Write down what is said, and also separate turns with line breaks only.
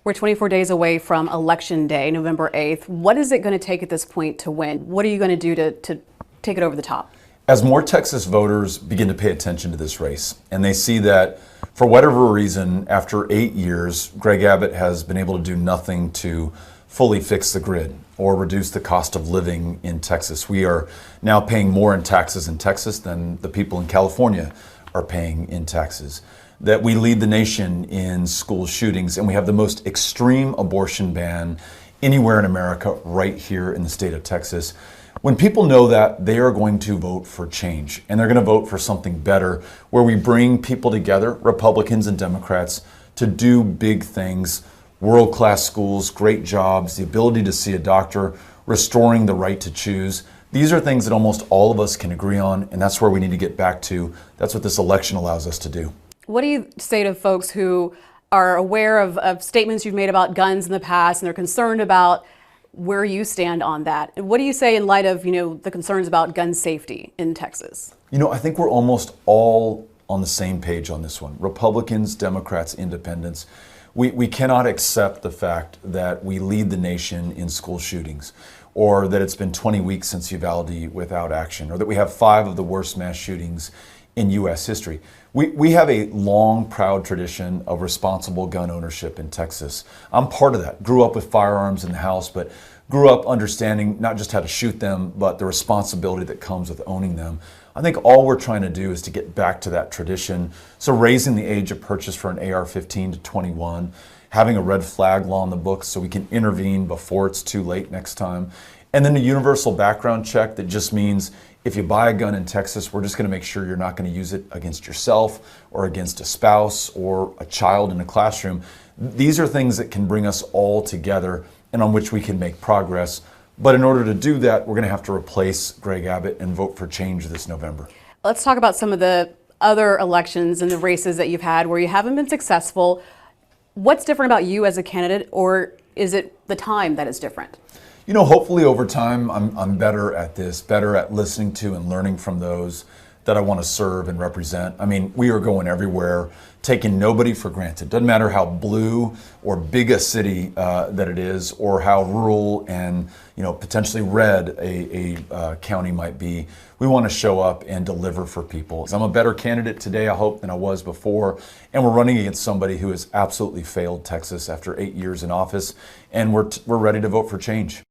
We're 24 days away from Election Day, November 8th. What is it going to take at this point to win? What are you going to do to take it over the top?
As more Texas voters begin to pay attention to this race, and they see that for whatever reason, after 8 years, Greg Abbott has been able to do nothing to fully fix the grid or reduce the cost of living in Texas. We are now paying more in taxes in Texas than the people in California are paying in taxes. That we lead the nation in school shootings, and we have the most extreme abortion ban anywhere in America right here in the state of Texas. When people know that, they are going to vote for change, and they're going to vote for something better, where we bring people together, Republicans and Democrats, to do big things, world-class schools, great jobs, the ability to see a doctor, restoring the right to choose. These are things that almost all of us can agree on, and that's where we need to get back to. That's what this election allows us to do.
What do you say to folks who are aware of statements you've made about guns in the past, and they're concerned about where you stand on that? And what do you say in light of, the concerns about gun safety in Texas?
I think we're almost all on the same page on this one. Republicans, Democrats, Independents. We cannot accept the fact that we lead the nation in school shootings, or that it's been 20 weeks since Uvalde without action, or that we have 5 of the worst mass shootings in U.S. history. We have a long, proud tradition of responsible gun ownership in Texas. I'm part of that. Grew up with firearms in the house, but grew up understanding not just how to shoot them, but the responsibility that comes with owning them. I think all we're trying to do is to get back to that tradition. So raising the age of purchase for an AR-15 to 21, having a red flag law in the books so we can intervene before it's too late next time. And then a universal background check that just means if you buy a gun in Texas, we're just going to make sure you're not going to use it against yourself or against a spouse or a child in a classroom. These are things that can bring us all together and on which we can make progress. But in order to do that, we're going to have to replace Greg Abbott and vote for change this November.
Let's talk about some of the other elections and the races that you've had where you haven't been successful. What's different about you as a candidate, or is it the time that is different?
Hopefully over time, I'm better at this, better at listening to and learning from those that I want to serve and represent. We are going everywhere, taking nobody for granted. Doesn't matter how blue or big a city that it is, or how rural and potentially red a county might be. We want to show up and deliver for people. I'm a better candidate today, I hope, than I was before. And we're running against somebody who has absolutely failed Texas after 8 years in office. And we're ready to vote for change.